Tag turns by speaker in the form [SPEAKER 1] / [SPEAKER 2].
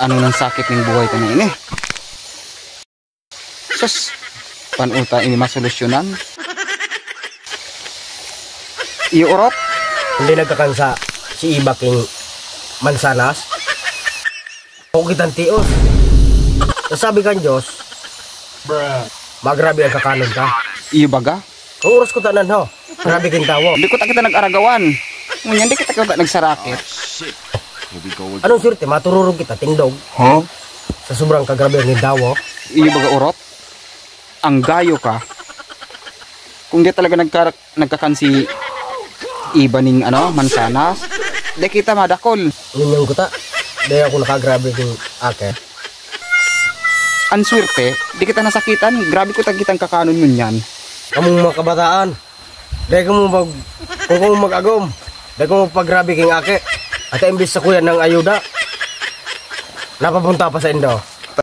[SPEAKER 1] ano ng sakit ng buhay ka na ini. Sus, panuta ini masolusyonan. Iyo urot.
[SPEAKER 2] Hindi nagkakansa si Iba king mansanas. O kitang tios. Nasabi kan Diyos, magrabi ang kakanon ka.
[SPEAKER 1] Iyo baga?
[SPEAKER 2] Kung oras ko tanan ho, grabe king tawo.
[SPEAKER 1] Hindi ko ta kita nag-aragawan. Ngunyan, di kita nagsarakit.
[SPEAKER 2] Anong surte, matururong kita, tingdog.
[SPEAKER 1] Huh?
[SPEAKER 2] Sa sobrang kagrabe ang dawo.
[SPEAKER 1] Iyo baga urot? Ang gayo ka. Kung di talaga nagkakansi Iba ning mansanas, di kita madakol.
[SPEAKER 2] Ngunyong ko ta, di ako nakagrabe king ake.
[SPEAKER 1] Ang swerte, di kita nasakitan. Grabe ko tagitang kakanon nun yan.
[SPEAKER 2] Kamong mga kabataan, di ka mo kung ka mo mag-agom, di ka mo paggrabe king ake. At imbis sa kuya ng ayuda, napapunta pa sa Indo.